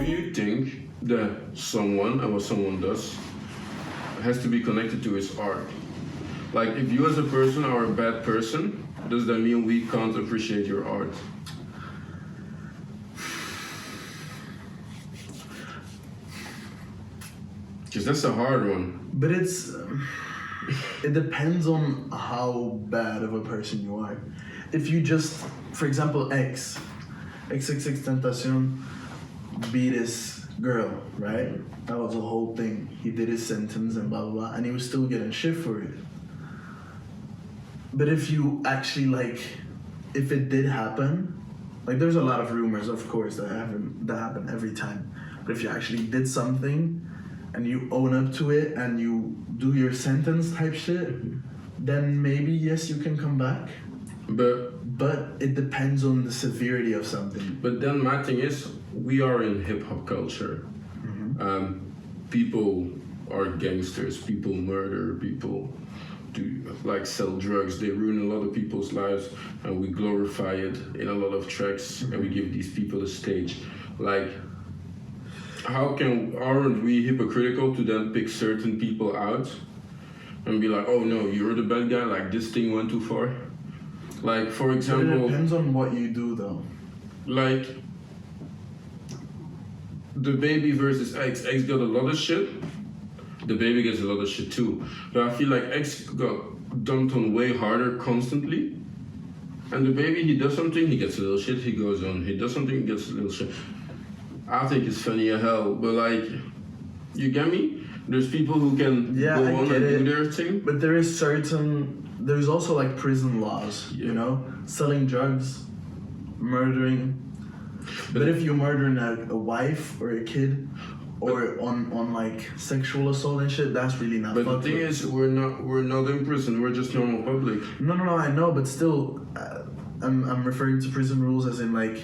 you think that someone and what someone does has to be connected to his art? Like, if you as a person are a bad person, does that mean we can't appreciate your art? Because that's a hard one. But it depends on how bad of a person you are. If you just, for example, XXXTentacion beat his girl, right? That was the whole thing. He did his sentence and blah, blah, blah, and he was still getting shit for it. But if you actually, like, if it did happen, like, there's a lot of rumors, of course, that happen every time. But if you actually did something and you own up to it and you do your sentence type shit, then maybe, yes, you can come back. But it depends on the severity of something. But then my thing is, we are in hip-hop culture. People are gangsters, people murder, people do like sell drugs, they ruin a lot of people's lives, and we glorify it in a lot of tracks, and we give these people a stage. Like, aren't we hypocritical to then pick certain people out and be like, oh no, you're the bad guy, like this thing went too far? Like, for example... But it depends on what you do, though. Like, the baby versus X. X got a lot of shit. The baby gets a lot of shit too. But I feel like X got dumped on way harder constantly. And the baby, he does something, he gets a little shit, he goes on. He does something, he gets a little shit. I think it's funny as hell, but like, you get me? There's people who can go on and do their thing. But there's also like prison laws, you know? Selling drugs, murdering. But if you're murdering a wife or a kid, or on like sexual assault and shit, that's really not. But the thing is, we're not in prison. We're just normal public. No, I know, but still, I'm referring to prison rules as in like,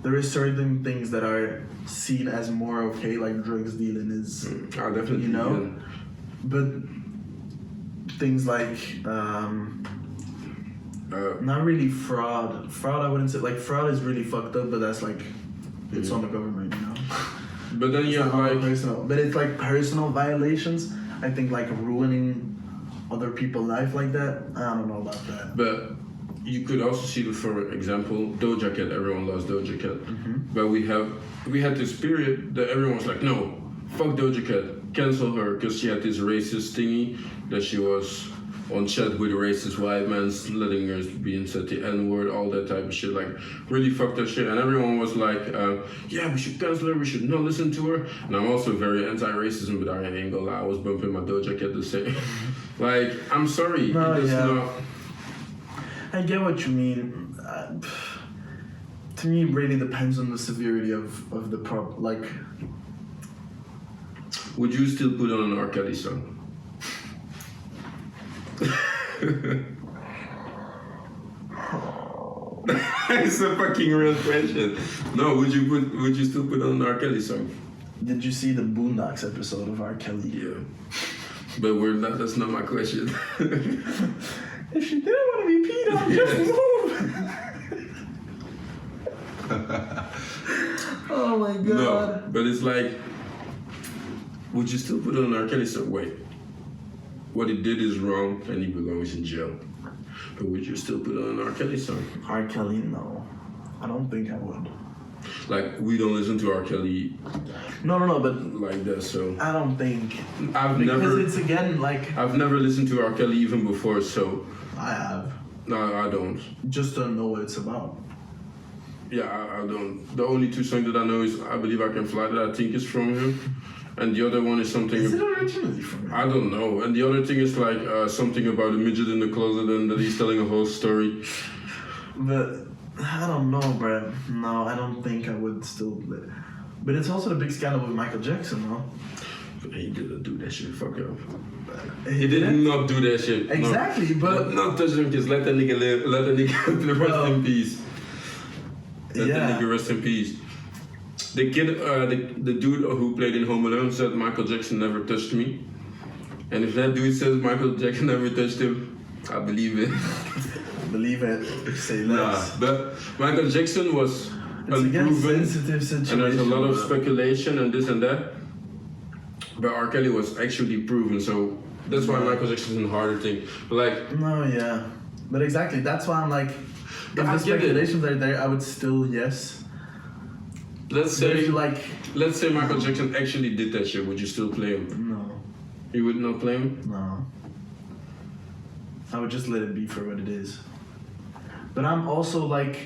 there is certain things that are seen as more okay, like drugs dealing is. Definitely. You know, but things like not really fraud. Fraud, I wouldn't say. Like, fraud is really fucked up, but that's like, it's on the government, you know. But then you have like personal, but it's like personal violations. I think like ruining other people's life like that. I don't know about that. But you could also see, for example, Doja Cat. Everyone loves Doja Cat, but we had this period that everyone was like, no, fuck Doja Cat, cancel her, because she had this racist thingy that she was on chat with a racist white man, letting her be and said the N-word, all that type of shit, like really fucked that shit. And everyone was like, yeah, we should cancel her, we should not listen to her. And I'm also very anti-racism, but I ain't gonna lie, I was bumping my Doja Cat the same. Like, I'm sorry, no, it does not... I get what you mean. To me, it really depends on the severity of the problem. Like, would you still put on an R. Kelly song? It's a fucking real question. No, would you still put on an R. Kelly song? Did you see the Boondocks episode of R. Kelly? Yeah. But that's not my question. If she didn't want to be peed on, just move. Oh my god. No, but it's like, would you still put on an R. Kelly song? Wait. What he did is wrong and he belongs in jail. But would you still put on an R. Kelly song? R. Kelly, no. I don't think I would. Like, we don't listen to R. Kelly. No, but like that, so. I don't think. Because it's again like. I've never listened to R. Kelly even before, so. I have. No, I don't. Just don't know what it's about. Yeah, I don't. The only two songs that I know is I Believe I Can Fly, that I think is from him. And the other one is something... Is it originally from him? I don't know. And the other thing is like something about a midget in the closet and that he's telling a whole story. But I don't know, bro. No, I don't think I would still... But it's also the big scandal with Michael Jackson, no? He didn't do that shit, fuck off. He did not do that shit. Exactly, no. but... Not touch them kids, let that nigga live, let that nigga rest in peace. Let that nigga rest in peace. The kid, the dude who played in Home Alone said Michael Jackson never touched me. And if that dude says Michael Jackson never touched him, I believe it. Believe it, say less. Nah, but Michael Jackson was It's again unproven, sensitive situation. and there's a lot of bro. speculation and this and that. But R. Kelly was actually proven, so that's why Michael Jackson is a harder thing. But like, No, yeah. But exactly, that's why I'm like, if I the get it. speculations are there, I would still yes. let's But if say you like, let's say Michael Jackson actually did that shit, would you still play him? no, You would not play him? no. I would just let it be for what it is. But I'm also like,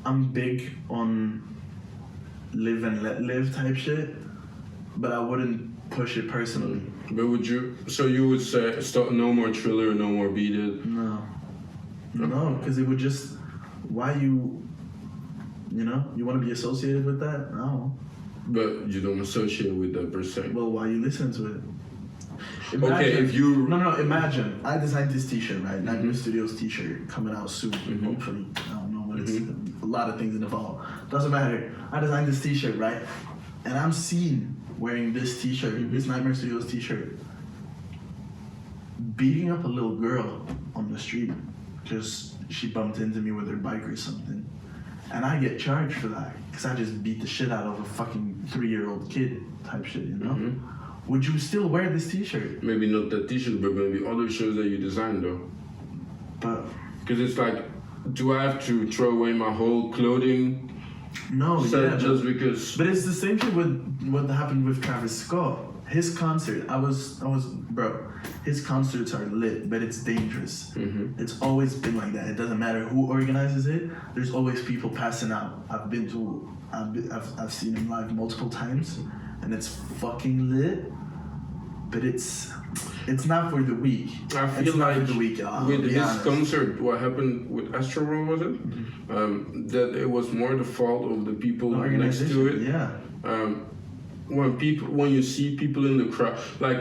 I'm big on live and let live type shit, but I wouldn't push it personally. But would you? So you would say stop, no more Thriller, no more Beat It. No. No, because it would just, why you want to be associated with that? No. But you don't associate with that per se. Well, why you listen to it? Okay, if you No, imagine. I designed this t-shirt, right? Nightmare Studios t-shirt coming out soon, hopefully. I don't know what it's, a lot of things in the fall. Doesn't matter. I designed this t-shirt, right? And I'm seen wearing this t-shirt, this Nightmare Studios t-shirt, beating up a little girl on the street because she bumped into me with her bike or something. And I get charged for that because I just beat the shit out of a fucking 3-year-old kid type shit, you know? Would you still wear this t-shirt? maybe not that t-shirt, but maybe other shows that you designed though. But Because it's like, do I have to throw away my whole clothing no, set yeah, just because? but it's the same shit with what happened with Travis Scott. His concert, I was, bro. His concerts are lit, but it's dangerous. It's always been like that. It doesn't matter who organizes it. There's always people passing out. I've seen him live multiple times, and it's fucking lit. But it's not for the weak. I feel it's not like for the weak. with be his honest. concert, what happened with Astroworld, was it? That it was more the fault of the people The next to it. Yeah. When you see people in the crowd, like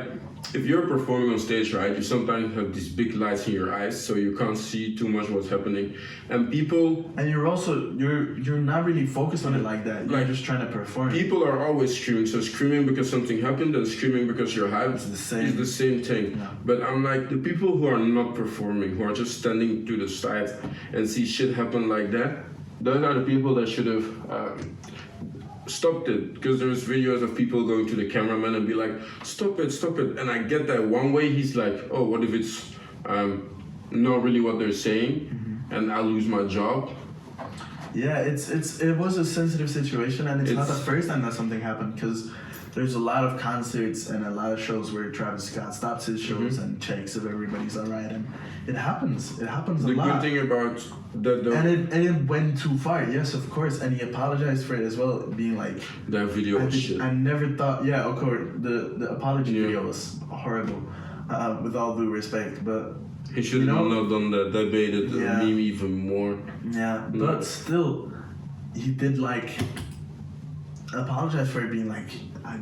if you're performing on stage, right, you sometimes have these big lights in your eyes, so you can't see too much what's happening, and people. And you're also you're not really focused on it like that. You're Like, just trying to perform. People are always screaming, so screaming because something happened and screaming because you're hyped It's the same. is the same thing. Yeah. But I'm like, the people who are not performing, who are just standing to the side and see shit happen like that, those are the people that should have stopped it. Because there's videos of people going to the cameraman and be like, stop it. And I get that one way he's like, oh, what if it's not really what they're saying and I'll lose my job? Yeah, it was a sensitive situation, and it's not the first time that something happened, because there's a lot of concerts and a lot of shows where Travis Scott stops his shows and checks if everybody's alright, and it happens. It happens a The lot. good thing about that though, And it went too far, yes, of course, and he apologized for it as well, being like, that video was shit. I never thought, yeah, of course, the apology Yeah. video was horrible, with all due respect, but He should have not done that. That made it the Yeah. meme even more. yeah, but still, he did like apologize for it, being like, I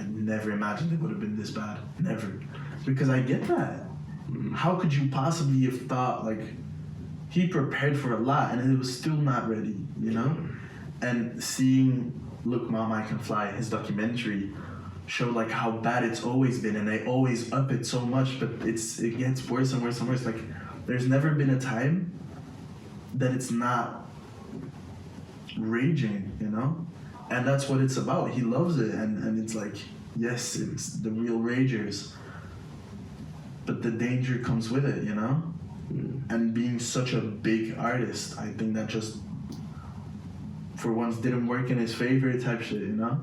never imagined it would have been this bad, never, because I get that. How could you possibly have thought, like, he prepared for a lot and it was still not ready, you know? And seeing Look Mom I Can Fly, his documentary, showed like how bad it's always been, and they always up it so much, but it gets worse and worse and worse. Like, there's never been a time that it's not raging, you know? And that's what it's about. He loves it, and it's like, yes, it's the real ragers, but the danger comes with it, you know? And being such a big artist, I think that just, for once, didn't work in his favor type shit, you know?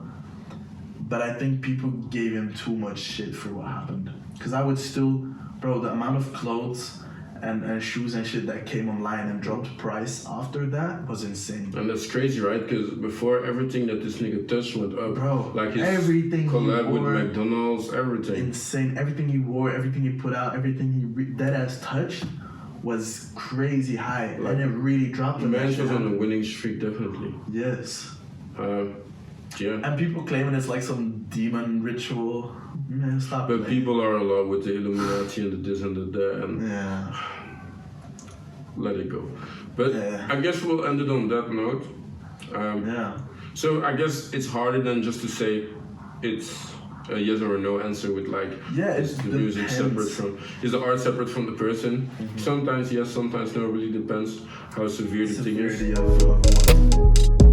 But I think people gave him too much shit for what happened. Because I would still, bro, the amount of clothes and shoes and shit that came online and dropped price after that was insane. And that's crazy, right? Because before, everything that this nigga touched went up. Bro, like his everything collab he with wore, McDonald's, everything. insane. Everything he wore, everything he put out, everything he deadass touched was crazy high. Like, and it really dropped. The when that man shit was on a happened. winning streak, definitely. Yes. Yeah. And people claiming it's like some demon ritual. Man, stop But playing. people are allowed with the Illuminati and the this and the that, and Yeah. let it go. But Yeah. I guess we'll end it on that note. Yeah. So I guess it's harder than just to say it's a yes or a no answer with like, is the music separate from, is the art separate from the person? Sometimes yes, sometimes no. It really depends how severe the thing is. Severity of one.